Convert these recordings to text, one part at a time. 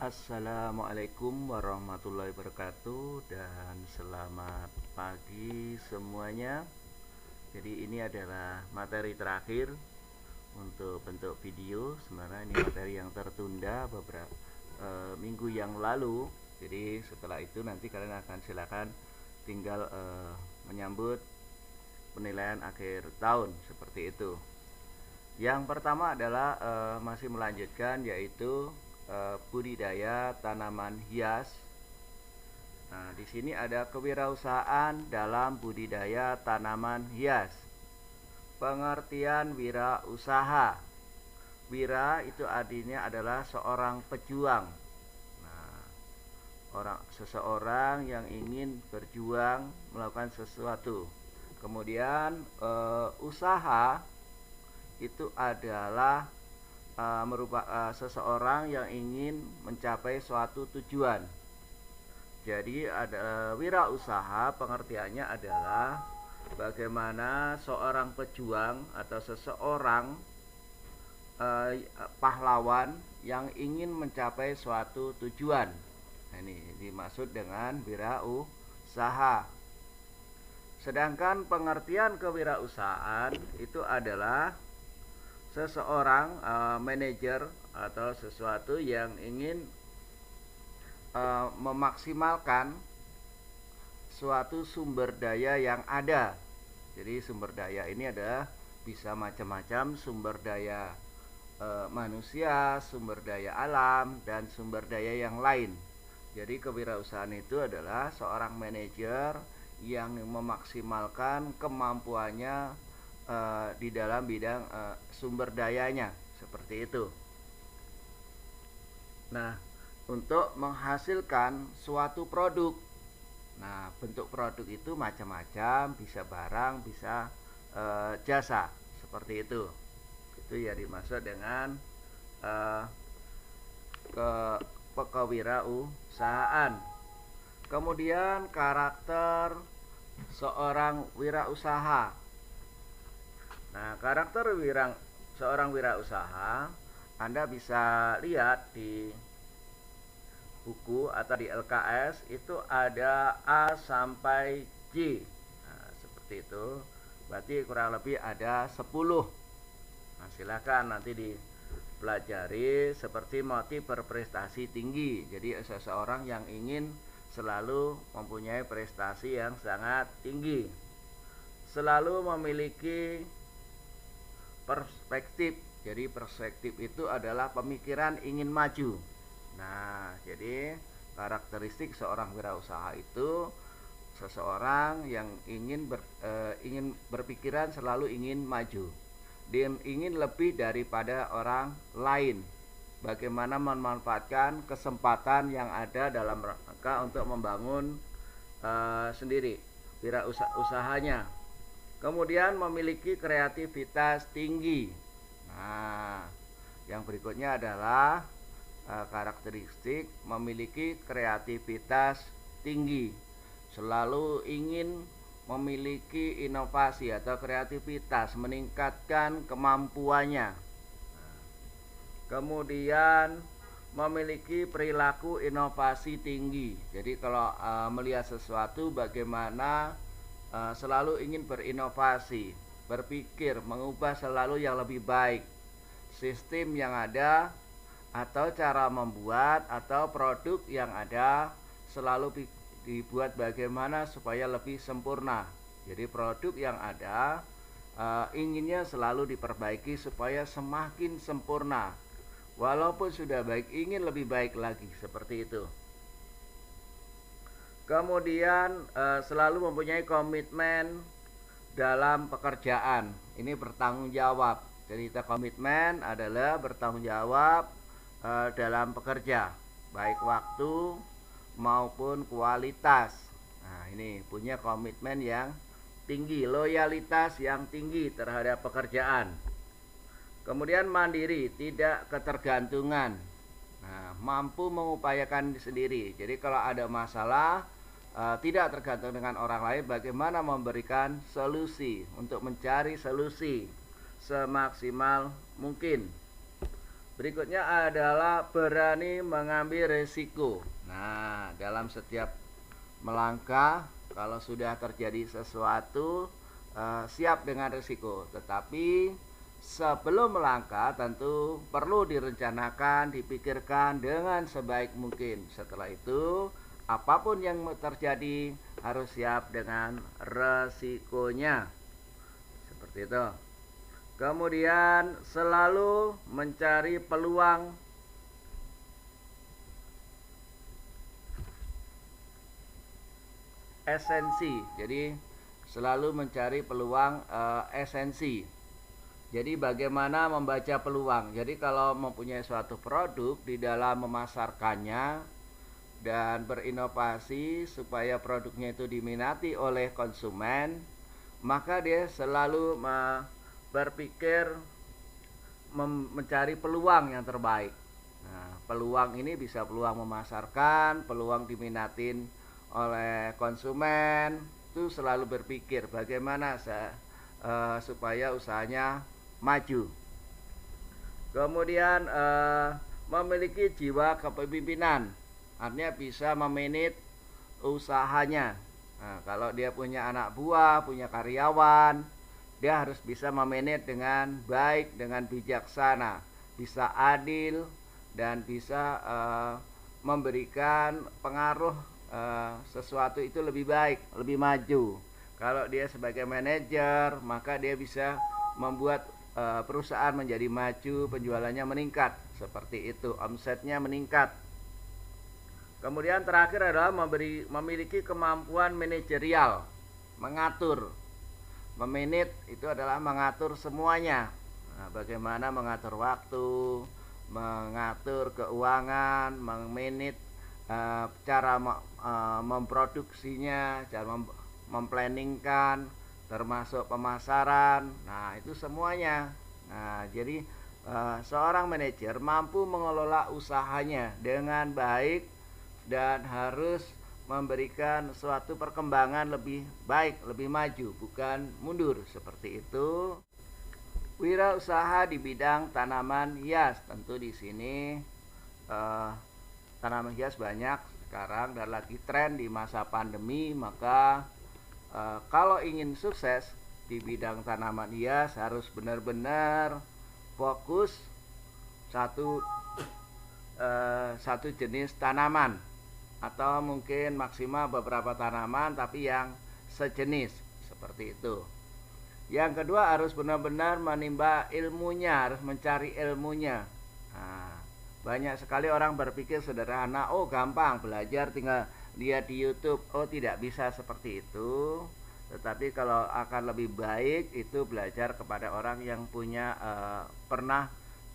Assalamualaikum warahmatullahi wabarakatuh dan selamat pagi semuanya. Jadi ini adalah materi terakhir untuk bentuk video. Sebenarnya ini materi yang tertunda beberapa minggu yang lalu. Jadi setelah itu nanti kalian akan silakan tinggal menyambut penilaian akhir tahun seperti itu. Yang pertama adalah masih melanjutkan, yaitu budidaya tanaman hias. Nah, di sini ada kewirausahaan dalam budidaya tanaman hias. Pengertian wirausaha. Wira itu artinya adalah seorang pejuang. Nah, seseorang yang ingin berjuang melakukan sesuatu. Kemudian usaha itu adalah merupakan seseorang yang ingin mencapai suatu tujuan. Jadi ada wirausaha, pengertiannya adalah bagaimana seorang pejuang atau seseorang pahlawan yang ingin mencapai suatu tujuan. Nah, ini dimaksud dengan wirausaha. Sedangkan pengertian kewirausahaan itu adalah seseorang manajer atau sesuatu yang ingin memaksimalkan suatu sumber daya yang ada. Jadi sumber daya ini adalah bisa macam-macam, sumber daya manusia, sumber daya alam, dan sumber daya yang lain. Jadi kewirausahaan itu adalah seorang manajer yang memaksimalkan kemampuannya di dalam bidang sumber dayanya, seperti itu. Nah, untuk menghasilkan suatu produk, nah bentuk produk itu macam-macam, bisa barang, bisa jasa, seperti itu. Itu ya dimaksud dengan kewirausahaan. Kemudian karakter seorang wirausaha. Nah, karakter seorang wirausaha Anda bisa lihat di buku atau di LKS itu ada A sampai J. Nah, seperti itu. Berarti kurang lebih ada 10. Nah, silakan nanti dipelajari seperti motif berprestasi tinggi. Jadi seseorang yang ingin selalu mempunyai prestasi yang sangat tinggi. Selalu memiliki perspektif. Jadi perspektif itu adalah pemikiran ingin maju. Nah, jadi karakteristik seorang wirausaha itu seseorang yang ingin berpikiran selalu ingin maju. Dia ingin lebih daripada orang lain. Bagaimana memanfaatkan kesempatan yang ada dalam rangka untuk membangun sendiri wirausaha-usahanya. Kemudian memiliki kreativitas tinggi. Nah, yang berikutnya adalah karakteristik memiliki kreativitas tinggi. Selalu ingin memiliki inovasi atau kreativitas, meningkatkan kemampuannya. Kemudian memiliki perilaku inovasi tinggi. Jadi kalau melihat sesuatu, bagaimana selalu ingin berinovasi, berpikir mengubah selalu yang lebih baik sistem yang ada atau cara membuat atau produk yang ada, selalu dibuat bagaimana supaya lebih sempurna. Jadi produk yang ada inginnya selalu diperbaiki supaya semakin sempurna. Walaupun sudah baik, ingin lebih baik lagi, seperti itu. Kemudian selalu mempunyai komitmen dalam pekerjaan. Ini bertanggung jawab. Jadi komitmen adalah bertanggung jawab dalam bekerja, baik waktu maupun kualitas. Nah, ini punya komitmen yang tinggi, loyalitas yang tinggi terhadap pekerjaan. Kemudian mandiri, tidak ketergantungan. Nah, mampu mengupayakan sendiri. Jadi kalau ada masalah, tidak tergantung dengan orang lain, bagaimana memberikan solusi, untuk mencari solusi semaksimal mungkin. Berikutnya adalah berani mengambil resiko. Nah, dalam setiap melangkah, kalau sudah terjadi sesuatu, siap dengan resiko. Tetapi sebelum melangkah tentu perlu direncanakan, dipikirkan dengan sebaik mungkin. Setelah itu, apapun yang terjadi harus siap dengan resikonya. Seperti itu. Kemudian selalu mencari peluang esensi. Jadi selalu mencari peluang esensi. Jadi bagaimana membaca peluang. Jadi kalau mempunyai suatu produk, di dalam memasarkannya dan berinovasi supaya produknya itu diminati oleh konsumen, maka dia selalu berpikir mencari peluang yang terbaik. Nah, peluang ini bisa peluang memasarkan, peluang diminatin oleh konsumen. Itu selalu berpikir bagaimana supaya usahanya maju. Kemudian memiliki jiwa kepemimpinan, artinya bisa memanage usahanya. Nah, kalau dia punya anak buah, punya karyawan, dia harus bisa memanage dengan baik, dengan bijaksana, bisa adil, dan bisa memberikan pengaruh sesuatu itu lebih baik, lebih maju. Kalau dia sebagai manajer, maka dia bisa membuat perusahaan menjadi maju, penjualannya meningkat, seperti itu, omsetnya meningkat. Kemudian terakhir adalah memiliki kemampuan manajerial, mengatur. Memanage itu adalah mengatur semuanya. Nah, bagaimana mengatur waktu, mengatur keuangan, memanage cara memproduksinya, cara memplanningkan, termasuk pemasaran. Nah, itu semuanya. Nah, jadi seorang manajer mampu mengelola usahanya dengan baik dan harus memberikan suatu perkembangan lebih baik, lebih maju, bukan mundur, seperti itu. Wirausaha di bidang tanaman hias, tentu di sini tanaman hias banyak sekarang dan lagi tren di masa pandemi. Maka kalau ingin sukses di bidang tanaman hias harus benar-benar fokus satu jenis tanaman, atau mungkin maksimal beberapa tanaman tapi yang sejenis, seperti itu. Yang kedua, harus benar-benar menimba ilmunya, harus mencari ilmunya. Nah, banyak sekali orang berpikir sederhana, oh gampang belajar, tinggal lihat di YouTube. Oh, tidak bisa seperti itu. Tetapi kalau akan lebih baik itu belajar kepada orang yang punya pernah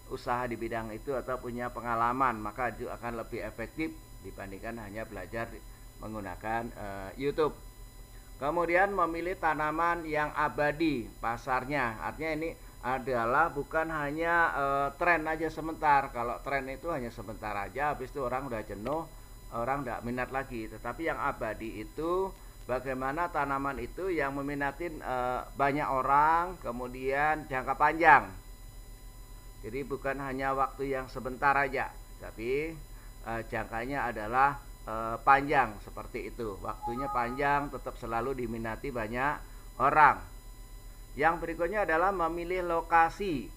usaha di bidang itu atau punya pengalaman, maka itu akan lebih efektif dibandingkan hanya belajar menggunakan YouTube. Kemudian memilih tanaman yang abadi pasarnya, artinya ini adalah bukan hanya tren aja sebentar. Kalau tren itu hanya sebentar aja, habis itu orang udah jenuh, orang tidak minat lagi. Tetapi yang abadi itu bagaimana tanaman itu yang meminatin banyak orang, kemudian jangka panjang. Jadi bukan hanya waktu yang sebentar aja, tapi jangkanya adalah panjang, seperti itu. Waktunya panjang, tetap selalu diminati banyak orang. Yang berikutnya adalah memilih lokasi.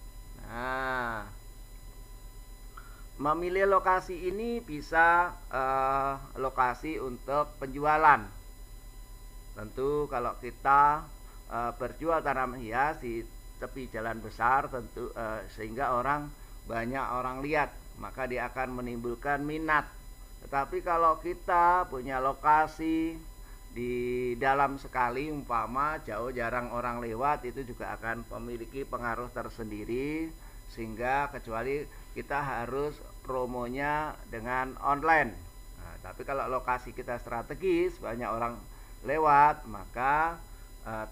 Nah, memilih lokasi ini bisa lokasi untuk penjualan. Tentu kalau kita berjual tanaman hias di tepi jalan besar, tentu sehingga banyak orang lihat, maka dia akan menimbulkan minat. Tetapi kalau kita punya lokasi di dalam sekali, umpama jauh jarang orang lewat, itu juga akan memiliki pengaruh tersendiri, sehingga kecuali kita harus promonya dengan online. Nah, tapi kalau lokasi kita strategis, banyak orang lewat, maka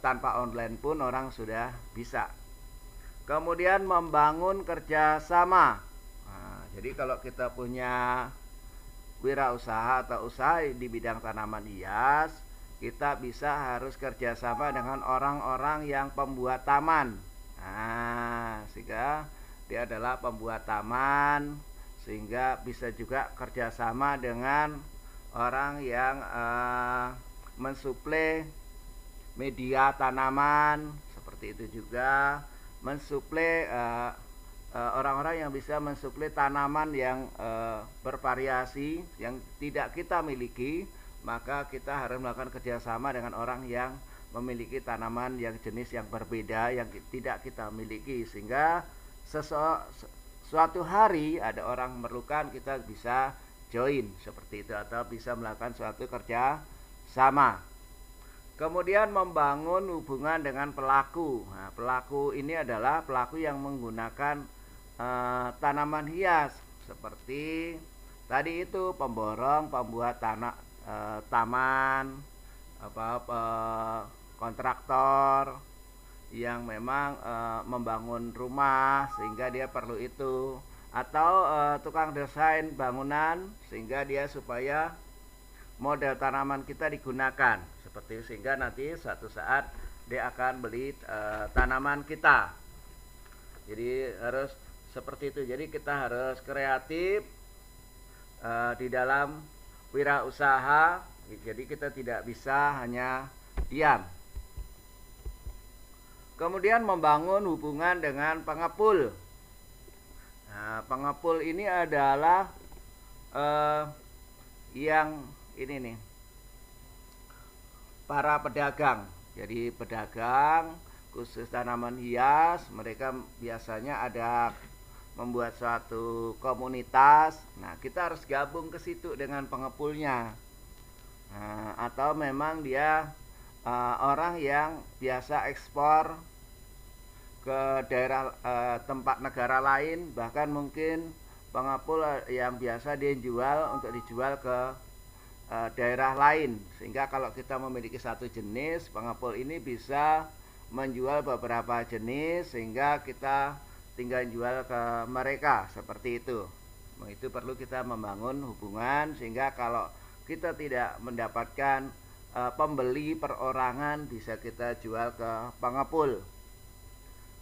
tanpa online pun orang sudah bisa. Kemudian membangun kerjasama. Nah, jadi kalau kita punya wirausaha atau usaha di bidang tanaman hias, kita bisa harus kerjasama dengan orang-orang yang pembuat taman. Nah, sehingga dia adalah pembuat taman, sehingga bisa juga kerjasama dengan orang yang mensuplai media tanaman, seperti itu juga mensuplai orang-orang yang bisa mensuplai tanaman yang bervariasi yang tidak kita miliki, maka kita harus melakukan kerjasama dengan orang yang memiliki tanaman yang jenis yang berbeda yang tidak kita miliki, sehingga suatu hari ada orang memerlukan, kita bisa join seperti itu atau bisa melakukan suatu kerja sama. Kemudian membangun hubungan dengan pelaku. Nah, pelaku ini adalah pelaku yang menggunakan tanaman hias seperti tadi itu pemborong, pembuat taman, kontraktor yang memang membangun rumah sehingga dia perlu itu, atau tukang desain bangunan sehingga dia supaya model tanaman kita digunakan seperti, sehingga nanti suatu saat dia akan beli tanaman kita. Jadi harus seperti itu. Jadi kita harus kreatif di dalam wirausaha. Jadi kita tidak bisa hanya diam. Kemudian membangun hubungan dengan pengepul. Nah, pengepul ini adalah yang ini nih, para pedagang. Jadi pedagang khusus tanaman hias, mereka biasanya ada membuat suatu komunitas. Nah, kita harus gabung ke situ dengan pengepulnya. Nah, atau memang dia orang yang biasa ekspor ke daerah tempat negara lain, bahkan mungkin pengepul yang biasa dia jual untuk dijual ke daerah lain, sehingga kalau kita memiliki satu jenis, pengepul ini bisa menjual beberapa jenis sehingga kita tinggal jual ke mereka seperti itu. Itu perlu kita membangun hubungan sehingga kalau kita tidak mendapatkan pembeli perorangan, bisa kita jual ke pengepul.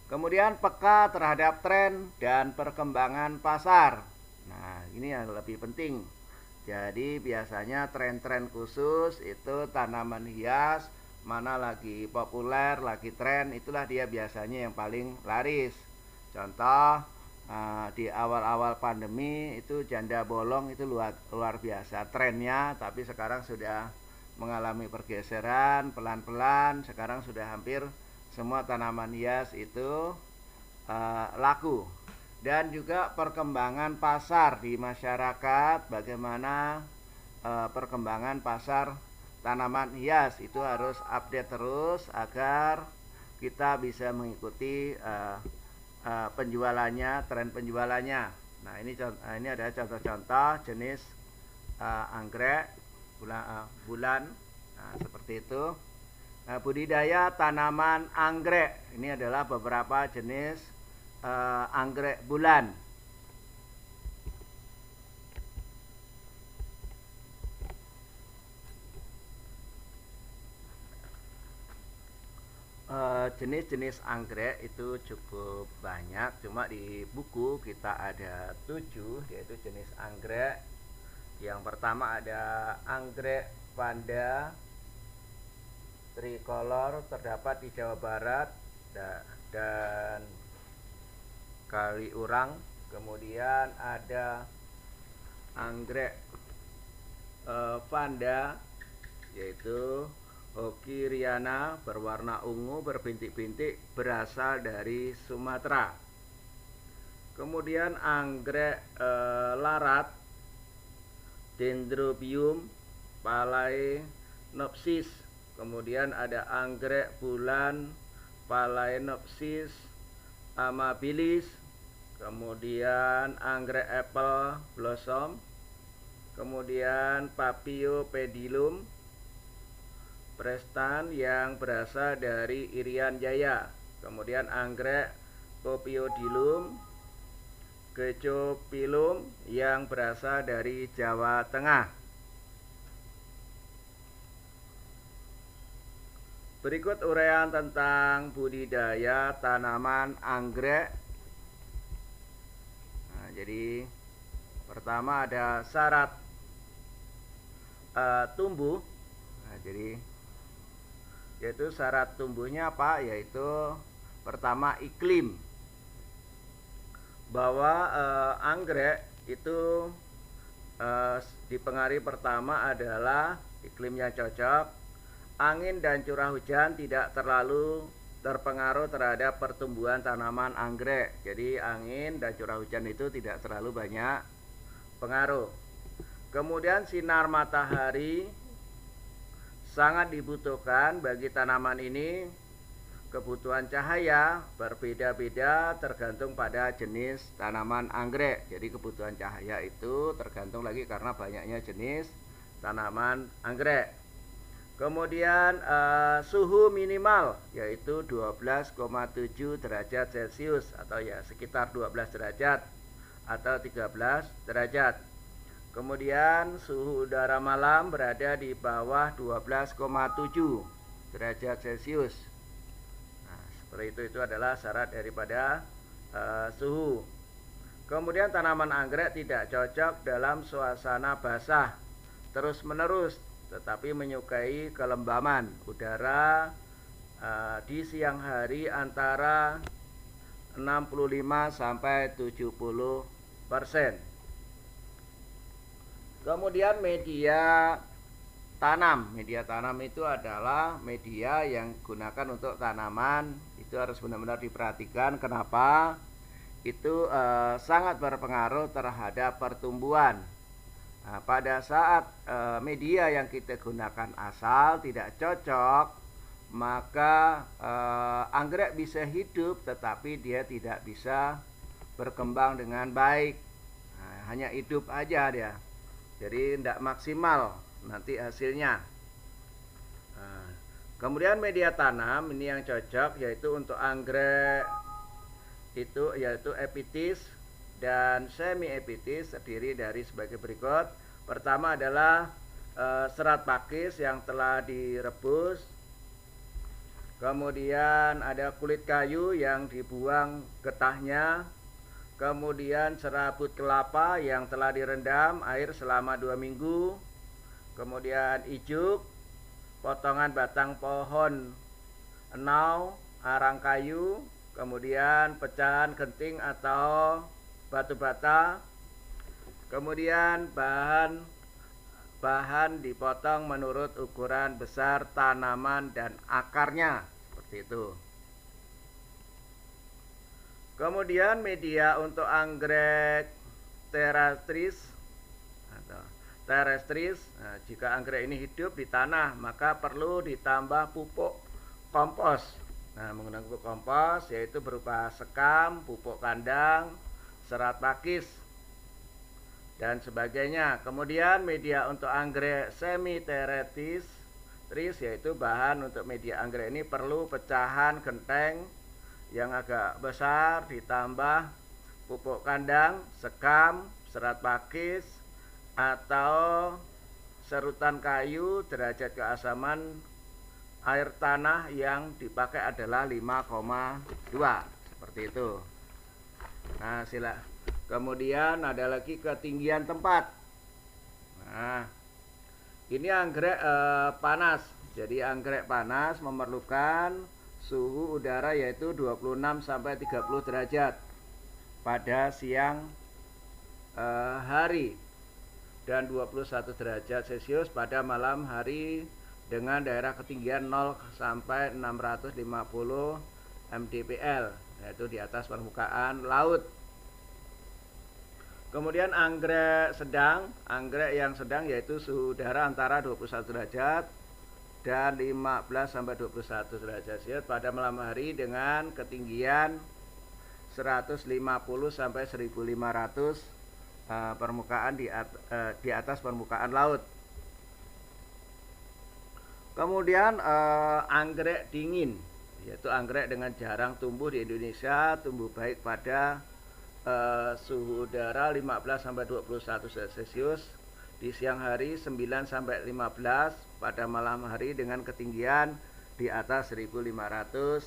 Kemudian peka terhadap tren dan perkembangan pasar. Nah, ini yang lebih penting. Jadi biasanya tren-tren khusus itu tanaman hias mana lagi populer, lagi tren, itulah dia biasanya yang paling laris. Contoh di awal-awal pandemi itu janda bolong itu luar biasa trennya, tapi sekarang sudah mengalami pergeseran pelan-pelan. Sekarang sudah hampir semua tanaman hias itu laku. Dan juga perkembangan pasar di masyarakat, bagaimana perkembangan pasar tanaman hias itu harus update terus agar kita bisa mengikuti penjualannya, tren penjualannya. Nah, ini adalah contoh-contoh jenis anggrek bulan. Nah, seperti itu. Nah, budidaya tanaman anggrek ini adalah beberapa jenis anggrek bulan. Jenis-jenis anggrek itu cukup banyak, cuma di buku kita ada 7, yaitu jenis anggrek. Yang pertama ada anggrek Vanda tricolor, terdapat di Jawa Barat dan Kaliurang. Kemudian ada anggrek Vanda, yaitu Hoki-riana, berwarna ungu berbintik-bintik, berasal dari Sumatera. Kemudian anggrek larat Dendrobium phalaenopsis. Kemudian ada anggrek bulan Phalaenopsis amabilis. Kemudian anggrek apple blossom. Kemudian Paphiopedilum Prestan yang berasal dari Irian Jaya. Kemudian anggrek Pophiodilum Gecophyllum yang berasal dari Jawa Tengah. Berikut uraian tentang budidaya tanaman anggrek. jadi pertama ada syarat tumbuh. Nah, jadi yaitu syarat tumbuhnya apa? Yaitu pertama iklim, bahwa anggrek itu dipengaruhi pertama adalah iklimnya cocok, angin dan curah hujan tidak terlalu terpengaruh terhadap pertumbuhan tanaman anggrek. Jadi angin dan curah hujan itu tidak terlalu banyak pengaruh. Kemudian sinar matahari sangat dibutuhkan bagi tanaman ini. Kebutuhan cahaya berbeda-beda tergantung pada jenis tanaman anggrek. Jadi kebutuhan cahaya itu tergantung lagi karena banyaknya jenis tanaman anggrek. Kemudian suhu minimal yaitu 12,7 derajat Celcius atau ya sekitar 12 derajat atau 13 derajat. Kemudian suhu udara malam berada di bawah 12,7 derajat Celcius. Nah, seperti itu adalah syarat daripada suhu. Kemudian tanaman anggrek tidak cocok dalam suasana basah terus-menerus, tetapi menyukai kelembaman udara di siang hari antara 65 sampai 70%. Kemudian media tanam. Media tanam itu adalah media yang digunakan untuk tanaman. Itu harus benar-benar diperhatikan. Kenapa? Itu sangat berpengaruh terhadap pertumbuhan. Nah, pada saat media yang kita gunakan asal tidak cocok, maka anggrek bisa hidup tetapi dia tidak bisa berkembang dengan baik. Nah, hanya hidup aja dia. Jadi tidak maksimal nanti hasilnya. Nah, kemudian media tanam ini yang cocok yaitu untuk anggrek itu yaitu epiphytis dan semi epiphytis, terdiri dari sebagai berikut. Pertama adalah serat pakis yang telah direbus. Kemudian ada kulit kayu yang dibuang getahnya. Kemudian serabut kelapa yang telah direndam air selama 2 minggu. Kemudian ijuk, potongan batang pohon enau, arang kayu, kemudian pecahan genting atau batu bata. Kemudian bahan dipotong menurut ukuran besar tanaman dan akarnya, seperti itu. Kemudian media untuk anggrek terrestris. Nah, jika anggrek ini hidup di tanah, maka perlu ditambah pupuk kompos. Nah, menggunakan pupuk kompos yaitu berupa sekam, pupuk kandang, serat pakis, dan sebagainya. Kemudian media untuk anggrek semi terrestris yaitu bahan untuk media anggrek ini perlu pecahan genteng yang agak besar ditambah pupuk kandang, sekam, serat pakis, atau serutan kayu. Derajat keasaman air tanah yang dipakai adalah 5,2, seperti itu. Nah, kemudian ada lagi ketinggian tempat. Nah, ini anggrek panas. Jadi anggrek panas memerlukan suhu udara yaitu 26 sampai 30 derajat pada siang hari dan 21 derajat Celcius pada malam hari dengan daerah ketinggian 0 sampai 650 mdpl, yaitu di atas permukaan laut. Kemudian anggrek yang sedang yaitu suhu udara antara 21 derajat dan 15 sampai 21 derajat Celcius pada malam hari dengan ketinggian 150 sampai 1500 permukaan di atas permukaan laut. Kemudian anggrek dingin, yaitu anggrek dengan jarang tumbuh di Indonesia, tumbuh baik pada suhu udara 15 sampai 21 Celcius di siang hari, 9 sampai 15 pada malam hari dengan ketinggian di atas 1500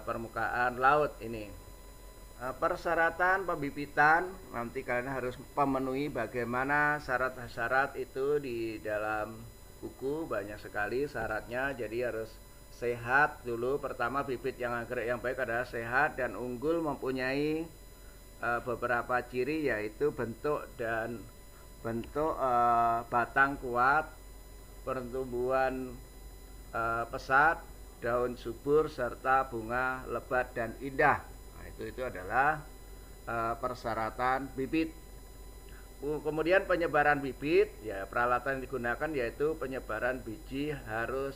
permukaan laut ini. Persyaratan pembibitan nanti kalian harus memenuhi bagaimana syarat-syarat itu di dalam buku, banyak sekali syaratnya. Jadi harus sehat dulu. Pertama, bibit yang anggrek yang baik adalah sehat dan unggul, mempunyai beberapa ciri, yaitu bentuk batang kuat, pertumbuhan pesat, daun subur, serta bunga lebat dan indah. Nah, itu adalah persyaratan bibit. Kemudian penyebaran bibit, ya peralatan yang digunakan yaitu penyebaran biji harus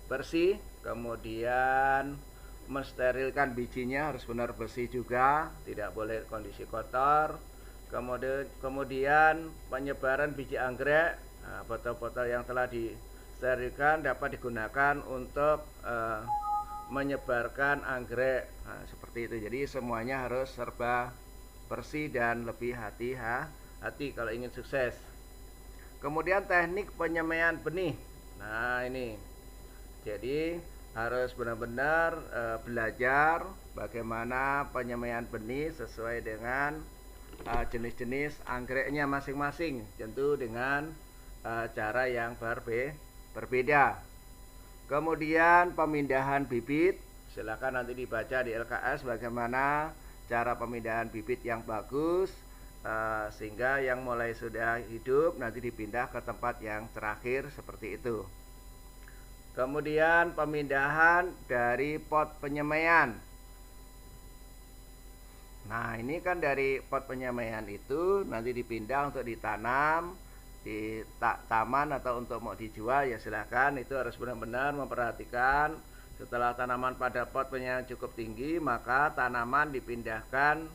bersih, kemudian mensterilkan bijinya harus benar bersih juga, tidak boleh kondisi kotor. Kemudian penyebaran biji anggrek, botol-botol yang telah disterilkan dapat digunakan untuk menyebarkan anggrek. Nah, seperti itu. Jadi semuanya harus serba bersih dan lebih hati-hati kalau ingin sukses. Kemudian teknik penyemaian benih. Nah, ini. Jadi harus benar-benar belajar bagaimana penyemaian benih sesuai dengan jenis-jenis anggreknya masing-masing, tentu dengan cara yang berbeda. Kemudian pemindahan bibit, silakan nanti dibaca di LKS bagaimana cara pemindahan bibit yang bagus, sehingga yang mulai sudah hidup nanti dipindah ke tempat yang terakhir, seperti itu. Kemudian pemindahan dari pot penyemaian. Nah, ini kan dari pot penyemaian itu nanti dipindah untuk ditanam di taman atau untuk mau dijual, ya silahkan. Itu harus benar-benar memperhatikan. Setelah tanaman pada pot penyemaian cukup tinggi, maka tanaman dipindahkan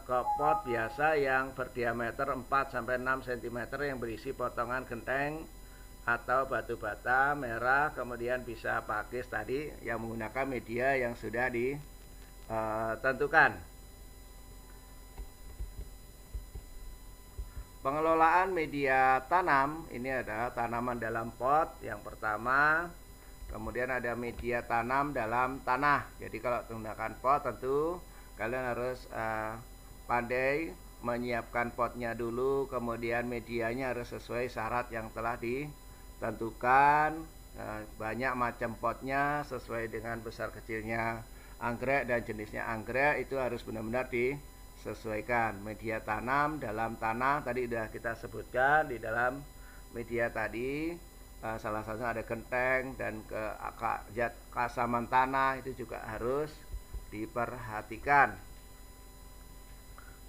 ke pot biasa yang berdiameter 4-6 cm yang berisi potongan genteng atau batu bata merah. Kemudian bisa pakis tadi yang menggunakan media yang sudah ditentukan. Pengelolaan media tanam, ini adalah tanaman dalam pot yang pertama. Kemudian ada media tanam dalam tanah. Jadi kalau menggunakan pot, tentu kalian harus pandai menyiapkan potnya dulu. Kemudian medianya harus sesuai syarat yang telah ditentukan. Banyak macam potnya sesuai dengan besar kecilnya anggrek dan jenisnya anggrek, itu harus benar-benar disesuaikan. Media tanam dalam tanah tadi sudah kita sebutkan. Di dalam media tadi salah satunya ada genteng dan zat keasaman tanah, itu juga harus diperhatikan.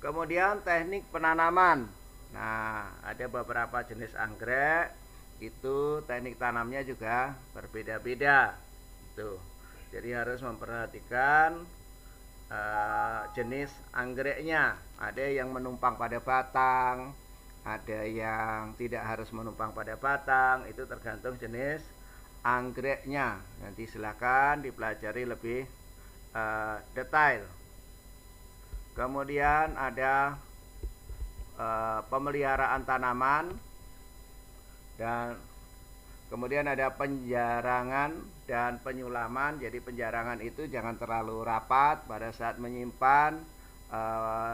Kemudian teknik penanaman. Nah, ada beberapa jenis anggrek, itu teknik tanamnya juga berbeda-beda. Jadi harus memperhatikan jenis anggreknya. Ada yang menumpang pada batang, ada yang tidak harus menumpang pada batang. Itu tergantung jenis anggreknya. Nanti silakan dipelajari lebih detail. Kemudian ada pemeliharaan tanaman, dan kemudian ada penjarangan dan penyulaman. Jadi penjarangan itu jangan terlalu rapat pada saat menyimpan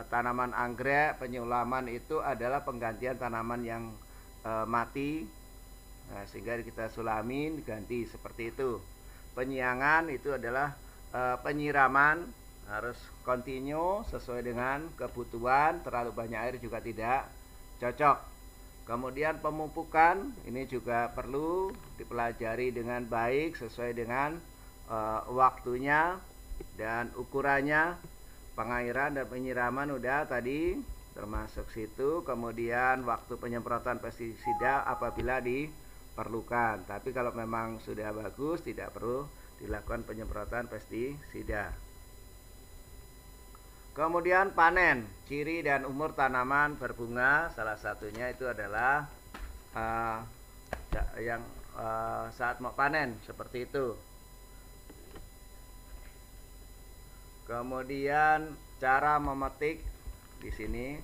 tanaman anggrek. Penyulaman itu adalah penggantian tanaman yang mati, sehingga kita sulamin, ganti, seperti itu. Penyiangan itu adalah penyiraman, harus kontinu sesuai dengan kebutuhan. Terlalu banyak air juga tidak cocok. Kemudian pemupukan, ini juga perlu dipelajari dengan baik sesuai dengan waktunya dan ukurannya. Pengairan dan penyiraman udah tadi termasuk situ. Kemudian waktu penyemprotan pestisida apabila diperlukan. Tapi kalau memang sudah bagus, tidak perlu dilakukan penyemprotan pestisida. Kemudian panen, ciri dan umur tanaman berbunga, salah satunya itu adalah saat mau panen, seperti itu. Kemudian cara memetik di sini.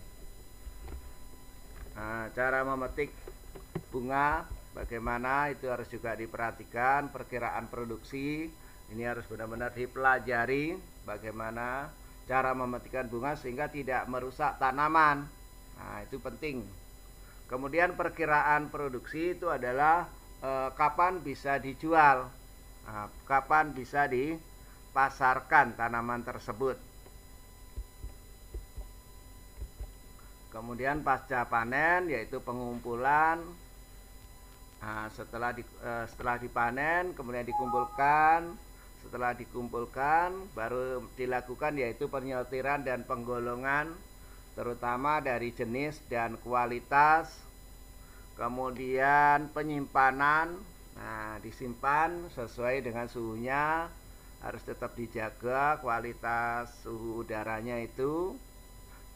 Cara memetik bunga bagaimana, itu harus juga diperhatikan. Perkiraan produksi ini harus benar-benar dipelajari. bagaimana cara memetikan bunga sehingga tidak merusak tanaman. Nah, itu penting. Kemudian perkiraan produksi itu adalah kapan bisa dijual, kapan bisa dipasarkan tanaman tersebut. Kemudian pasca panen yaitu pengumpulan. Nah, setelah dipanen kemudian dikumpulkan. Setelah dikumpulkan baru dilakukan yaitu penyortiran dan penggolongan, terutama dari jenis dan kualitas. Kemudian penyimpanan, nah disimpan sesuai dengan suhunya, harus tetap dijaga kualitas suhu udaranya itu.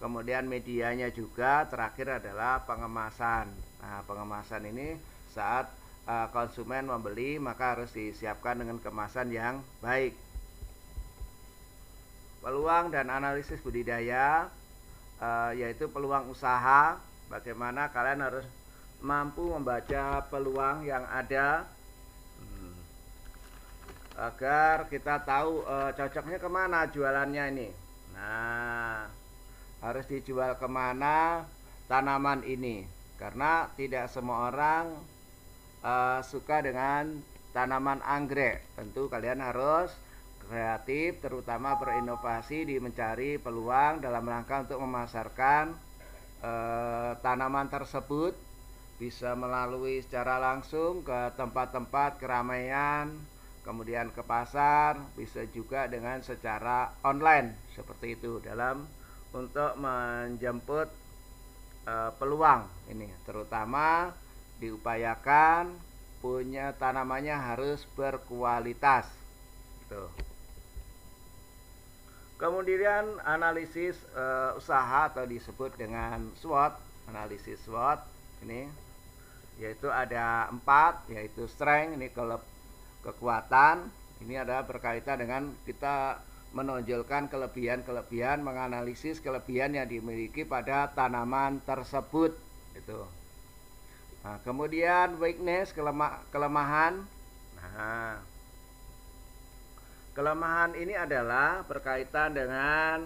Kemudian medianya juga. Terakhir adalah pengemasan. Nah, pengemasan ini saat konsumen membeli maka harus disiapkan dengan kemasan yang baik. Peluang dan analisis budidaya, yaitu peluang usaha. Bagaimana kalian harus mampu membaca peluang yang ada agar kita tahu cocoknya kemana jualannya ini. Nah, harus dijual kemana tanaman ini, karena tidak semua orang suka dengan tanaman anggrek. Tentu kalian harus kreatif, terutama berinovasi di mencari peluang dalam rangka untuk memasarkan tanaman tersebut, bisa melalui secara langsung ke tempat-tempat keramaian, kemudian ke pasar, bisa juga dengan secara online seperti itu dalam untuk menjemput peluang ini. Terutama diupayakan punya tanamannya harus berkualitas. Tuh. Kemudian analisis usaha atau disebut dengan SWOT, analisis SWOT ini yaitu ada 4, yaitu strength, ini kekuatan. Ini adalah berkaitan dengan kita menonjolkan kelebihan-kelebihan, menganalisis kelebihan yang dimiliki pada tanaman tersebut itu. Nah, kemudian weakness, kelemahan. Nah, kelemahan ini adalah berkaitan dengan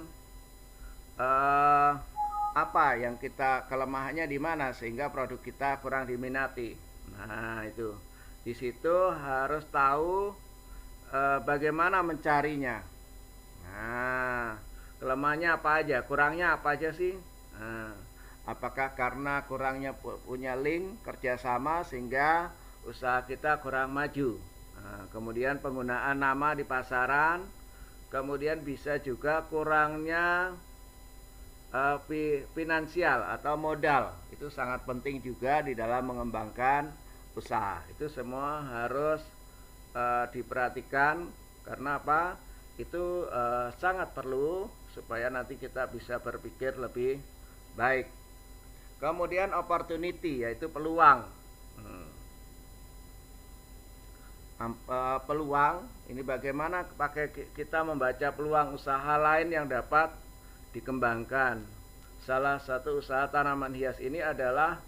apa yang kita, kelemahannya di mana sehingga produk kita kurang diminati. Nah, itu. Di situ harus tahu bagaimana mencarinya. Nah, kelemahannya apa aja, kurangnya apa aja sih? Nah, apakah karena kurangnya punya link kerjasama sehingga usaha kita kurang maju? Nah, kemudian penggunaan nama di pasaran, kemudian bisa juga kurangnya finansial atau modal. Itu sangat penting juga di dalam mengembangkan usaha. Itu semua harus diperhatikan. Karena apa? Itu sangat perlu supaya nanti kita bisa berpikir lebih baik. Kemudian opportunity, yaitu peluang. Peluang ini bagaimana kita membaca peluang usaha lain yang dapat dikembangkan. Salah satu usaha tanaman hias ini adalah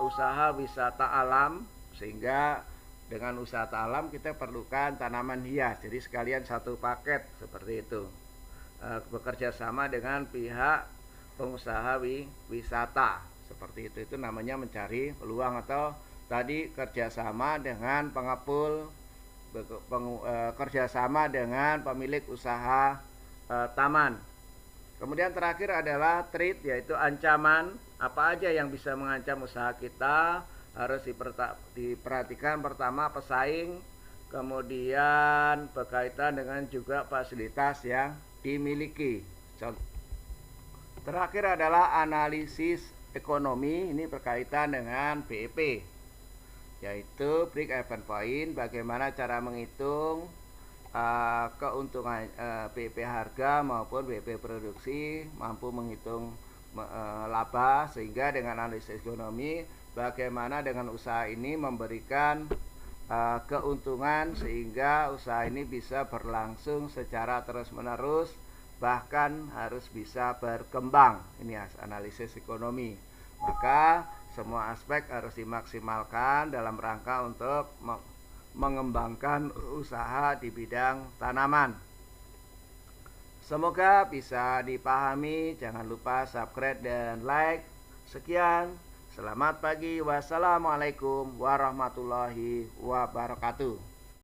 usaha wisata alam, sehingga dengan wisata alam kita perlukan tanaman hias. Jadi sekalian satu paket seperti itu. Bekerja sama dengan pihak pengusaha wisata seperti itu namanya mencari peluang, atau tadi kerjasama dengan pengepul, kerjasama dengan pemilik usaha taman. Kemudian terakhir adalah threat, yaitu ancaman. Apa aja yang bisa mengancam usaha kita harus diperhatikan. Pertama pesaing, kemudian berkaitan dengan juga fasilitas yang dimiliki. Terakhir adalah analisis ekonomi, ini berkaitan dengan BEP, yaitu break even point, bagaimana cara menghitung keuntungan BEP harga maupun BEP produksi, mampu menghitung laba, sehingga dengan analisis ekonomi bagaimana dengan usaha ini memberikan keuntungan sehingga usaha ini bisa berlangsung secara terus-menerus, bahkan harus bisa berkembang. Ini analisis ekonomi. Maka semua aspek harus dimaksimalkan dalam rangka untuk mengembangkan usaha di bidang tanaman. Semoga bisa dipahami. Jangan lupa subscribe dan like. Sekian, selamat pagi. Wassalamualaikum warahmatullahi wabarakatuh.